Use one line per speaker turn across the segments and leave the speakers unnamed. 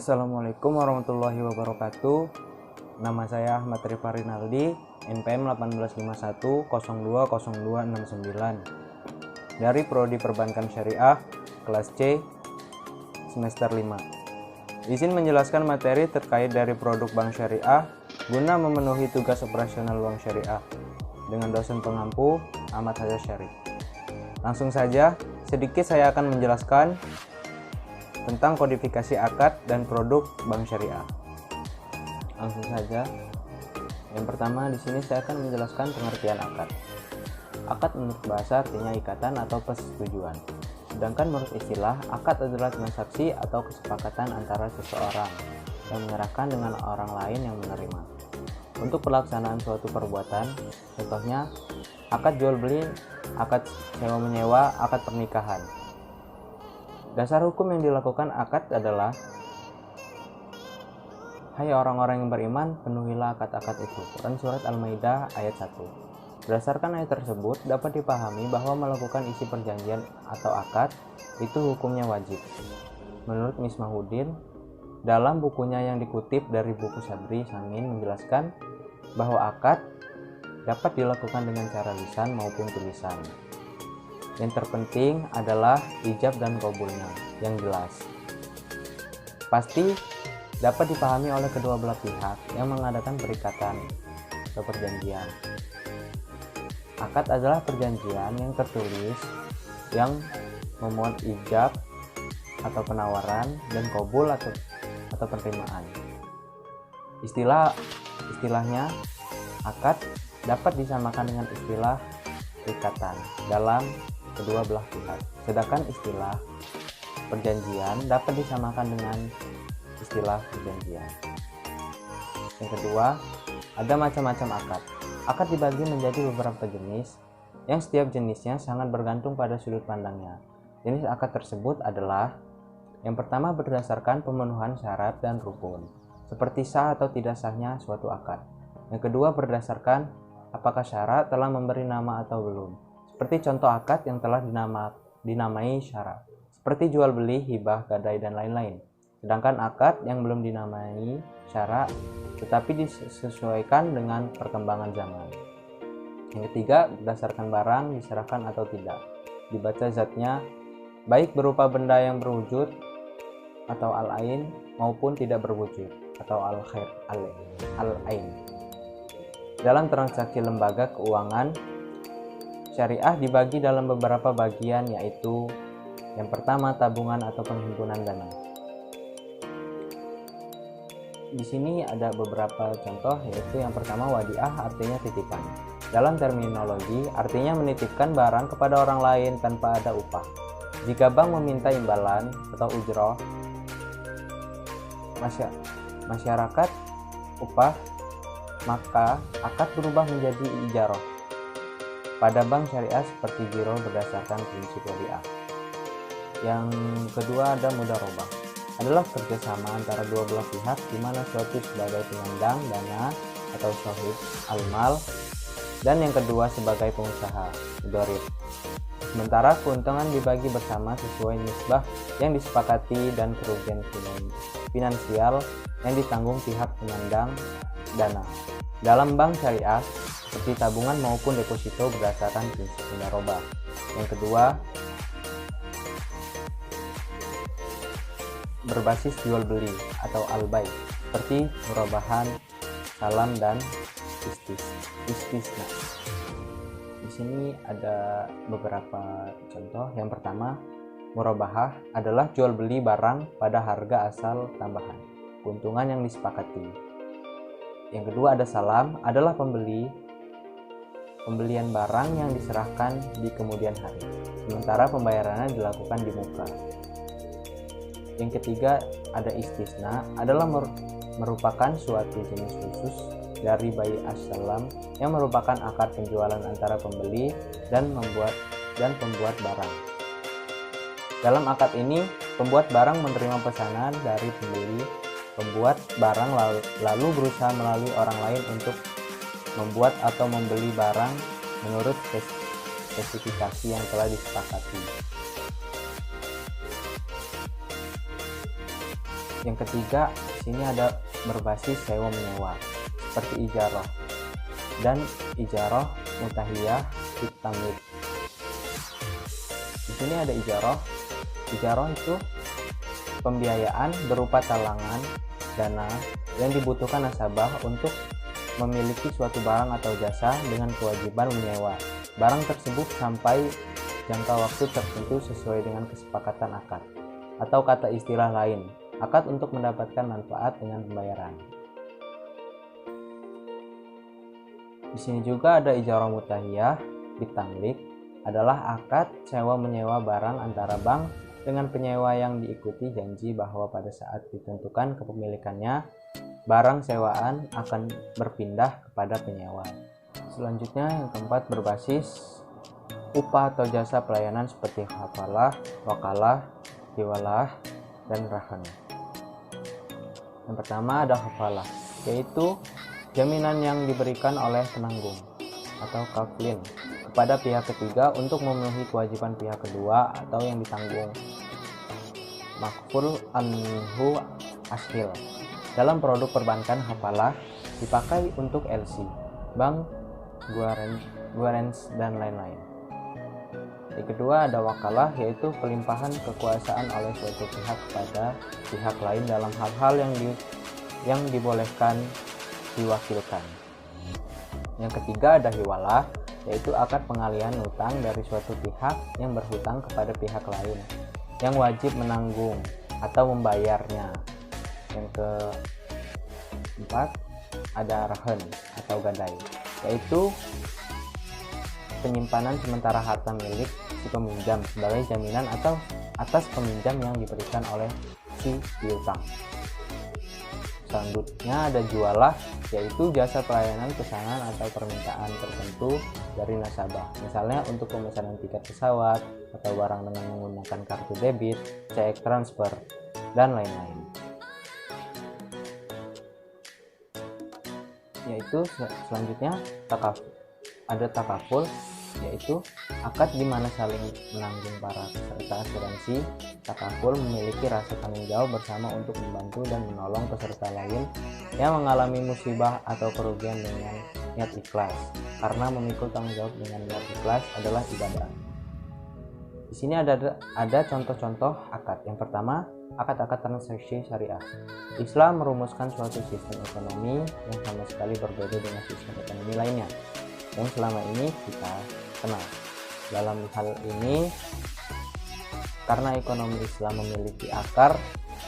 Assalamualaikum warahmatullahi wabarakatuh. Nama saya Ahmad Rifa Rinaldi, NPM 1851020269 dari Prodi Perbankan Syariah, kelas C, semester 5. Izin menjelaskan materi terkait dari produk bank syariah guna memenuhi tugas operasional bank syariah dengan dosen pengampu Ahmad Haja Syarif. Langsung saja, sedikit saya akan menjelaskan tentang kodifikasi akad dan produk bank syariah. Langsung saja. Yang pertama di sini saya akan menjelaskan pengertian akad. Akad menurut bahasa artinya ikatan atau persetujuan. Sedangkan menurut istilah, akad adalah transaksi atau kesepakatan antara seseorang yang menyerahkan dengan orang lain yang menerima untuk pelaksanaan suatu perbuatan. Contohnya, akad jual beli, akad sewa menyewa, akad pernikahan. Dasar hukum yang dilakukan akad adalah, hai orang-orang yang beriman, penuhilah akad-akad itu. Quran Surat Al-Maidah ayat 1. Berdasarkan ayat tersebut, dapat dipahami bahwa melakukan isi perjanjian atau akad itu hukumnya wajib. Menurut Misbahuddin, dalam bukunya yang dikutip dari buku Sabri Samin menjelaskan bahwa akad dapat dilakukan dengan cara lisan maupun tulisan. Yang terpenting adalah ijab dan qabulnya yang jelas. Pasti dapat dipahami oleh kedua belah pihak yang mengadakan perikatan atau perjanjian. Akad adalah perjanjian yang tertulis yang memuat ijab atau penawaran dan qabul atau penerimaan. Istilahnya akad dapat disamakan dengan istilah ikatan dalam kedua belah pihak. Sedangkan istilah perjanjian dapat disamakan dengan istilah perjanjian. Yang kedua, ada macam-macam akad. Akad dibagi menjadi beberapa jenis yang setiap jenisnya sangat bergantung pada sudut pandangnya. Jenis akad tersebut adalah: yang pertama, berdasarkan pemenuhan syarat dan rukun, seperti sah atau tidak sahnya suatu akad. Yang kedua, berdasarkan apakah syarat telah memberi nama atau belum, seperti contoh akad yang telah dinamai syarat, seperti jual beli, hibah, gadai, dan lain-lain. Sedangkan akad yang belum dinamai syarat tetapi disesuaikan dengan perkembangan zaman. Yang ketiga, berdasarkan barang diserahkan atau tidak, dibaca zatnya, baik berupa benda yang berwujud atau al-ain maupun tidak berwujud atau al-ain. Dalam transaksi lembaga keuangan syariah dibagi dalam beberapa bagian, yaitu yang pertama, tabungan atau penghimpunan dana. Di sini ada beberapa contoh, yaitu yang pertama, wadiah artinya titipan. Dalam terminologi artinya menitipkan barang kepada orang lain tanpa ada upah. Jika bank meminta imbalan atau ujroh masyarakat upah, maka akad berubah menjadi ijarah. Pada bank syariah seperti giro berdasarkan prinsip wadiah. Yang kedua, ada mudharabah, adalah kerjasama antara dua belah pihak di mana suatu sebagai penyandang dana atau syahid al-mal dan yang kedua sebagai pengusaha mudharib. Sementara keuntungan dibagi bersama sesuai nisbah yang disepakati dan kerugian finansial yang ditanggung pihak penyandang dana. Dalam bank syariah seperti tabungan maupun deposito berdasarkan prinsip mudharabah. Yang kedua, berbasis jual beli atau al-bai seperti murabahan, salam, dan istisna. Di sini ada beberapa contoh. Yang pertama, murabahah adalah jual beli barang pada harga asal tambahan, keuntungan yang disepakati. Yang kedua, ada salam, adalah pembelian barang yang diserahkan di kemudian hari, sementara pembayarannya dilakukan di muka. Yang ketiga, ada istisna, adalah merupakan suatu jenis khusus dari bai as-salam yang merupakan akad penjualan antara pembeli dan pembuat barang. Dalam akad ini, pembuat barang menerima pesanan dari pembeli. Pembuat barang lalu berusaha melalui orang lain untuk membuat atau membeli barang menurut spesifikasi yang telah disepakati. Yang ketiga, di sini ada berbasis sewa menyewa seperti ijarah dan ijarah mutahiyah bitamlik. Di sini ada ijarah. Ijarah itu pembiayaan berupa talangan dana yang dibutuhkan nasabah untuk memiliki suatu barang atau jasa dengan kewajiban menyewa barang tersebut sampai jangka waktu tertentu sesuai dengan kesepakatan akad, atau kata istilah lain, akad untuk mendapatkan manfaat dengan pembayaran. Di sini juga ada ijarah mutahiyah bitamlik, adalah akad sewa menyewa barang antara bank dengan penyewa yang diikuti janji bahwa pada saat ditentukan kepemilikannya, barang sewaan akan berpindah kepada penyewa. Selanjutnya yang keempat, berbasis upah atau jasa pelayanan seperti hafalah, wakalah, hiwalah, dan rahan. Yang pertama ada hafalah, yaitu jaminan yang diberikan oleh penanggung atau kafilin kepada pihak ketiga untuk memenuhi kewajiban pihak kedua atau yang ditanggung. Makful anhu ashil. Dalam produk perbankan, hafalah dipakai untuk LC, bank, guarens, dan lain-lain. Yang kedua ada wakalah, yaitu pelimpahan kekuasaan oleh suatu pihak pada pihak lain dalam hal-hal yang dibolehkan diwakilkan. Yang ketiga ada hiwalah, yaitu akad pengalihan hutang dari suatu pihak yang berhutang kepada pihak lain yang wajib menanggung atau membayarnya. Yang keempat ada rahan atau gadai, yaitu penyimpanan sementara harta milik si peminjam sebagai jaminan atau atas peminjam yang diberikan oleh si piutang. Selanjutnya ada jualah, yaitu jasa pelayanan pesanan atau permintaan tertentu dari nasabah, misalnya untuk pemesanan tiket pesawat atau barang dengan menggunakan kartu debit, cek transfer, dan lain-lain. Yaitu selanjutnya ada takaful, yaitu akad di mana saling menanggung para peserta asuransi. Takaful memiliki rasa tanggung jawab bersama untuk membantu dan menolong peserta lain yang mengalami musibah atau kerugian dengan niat ikhlas, karena memikul tanggung jawab dengan niat ikhlas adalah ibadah. Di sini ada contoh-contoh akad. Yang pertama, akad-akad transaksi syariah. Islam merumuskan suatu sistem ekonomi yang sama sekali berbeda dengan sistem ekonomi lainnya yang selama ini kita kenal. Dalam hal ini, karena ekonomi Islam memiliki akar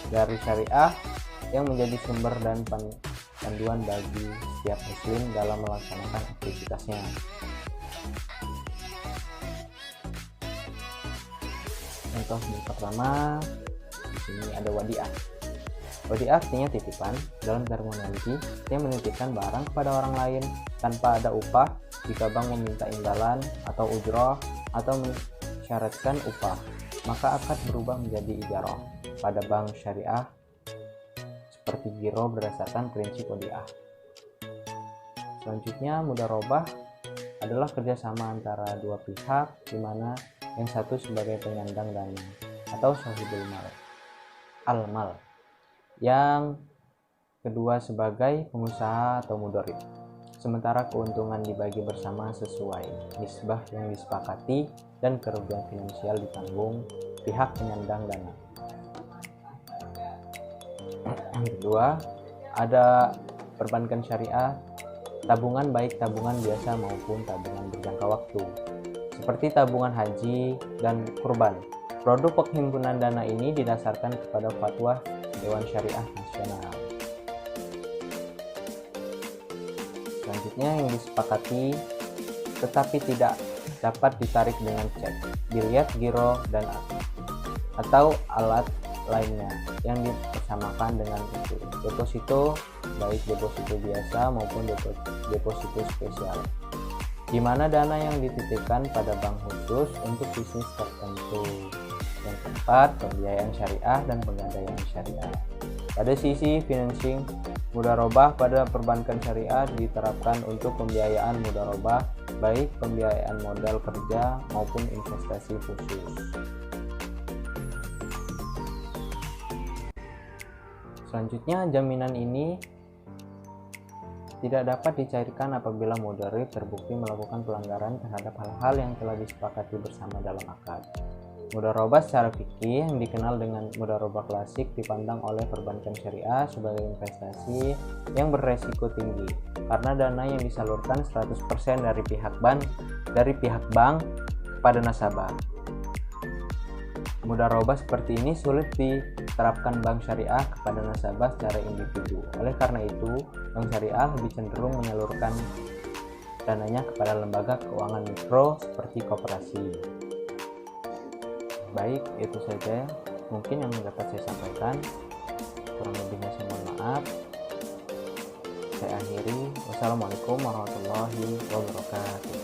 dari syariah yang menjadi sumber dan panduan bagi setiap muslim dalam melaksanakan aktivitasnya. Contoh yang pertama, di sini ada wadiah. Wadiah artinya titipan. Dalam terminologi, yang menitipkan barang kepada orang lain tanpa ada upah. Jika bank meminta imbalan atau ujroh atau mensyaratkan upah, maka akad berubah menjadi ijarah pada bank syariah seperti giro berdasarkan prinsip wadiah. Selanjutnya, mudharabah adalah kerjasama antara dua pihak, di mana yang satu sebagai penyandang dana atau sahibul mal, al-mal, yang kedua sebagai pengusaha atau mudharib. Sementara keuntungan dibagi bersama sesuai nisbah yang disepakati dan kerugian finansial ditanggung pihak penyandang dana. Yang kedua, ada perbankan syariah, tabungan baik tabungan biasa maupun tabungan berjangka waktu, seperti tabungan haji dan kurban. Produk penghimpunan dana ini didasarkan kepada fatwa Dewan Syariah Nasional. Selanjutnya, yang disepakati tetapi tidak dapat ditarik dengan cek, biliet, giro, dan atau alat lainnya yang dipersamakan dengan itu. Deposito, baik deposito biasa maupun deposito spesial, di mana dana yang dititipkan pada bank khusus untuk bisnis tertentu. Yang keempat, pembiayaan syariah dan pegadaian syariah. Pada sisi financing, mudharabah pada perbankan syariah diterapkan untuk pembiayaan mudharabah, baik pembiayaan modal kerja maupun investasi khusus. Selanjutnya, jaminan ini tidak dapat dicairkan apabila mudarib terbukti melakukan pelanggaran terhadap hal-hal yang telah disepakati bersama dalam akad. Mudharabah secara fikih yang dikenal dengan mudharabah klasik dipandang oleh perbankan syariah sebagai investasi yang beresiko tinggi karena dana yang disalurkan 100% dari pihak bank kepada nasabah. Mudharabah seperti ini sulit diterapkan bank syariah kepada nasabah secara individu. Oleh karena itu, bank syariah lebih cenderung menyalurkan dananya kepada lembaga keuangan mikro seperti koperasi. Baik, itu saja mungkin yang dapat saya sampaikan. Kurang lebihnya saya mohon maaf. Saya akhiri. Wassalamualaikum warahmatullahi wabarakatuh.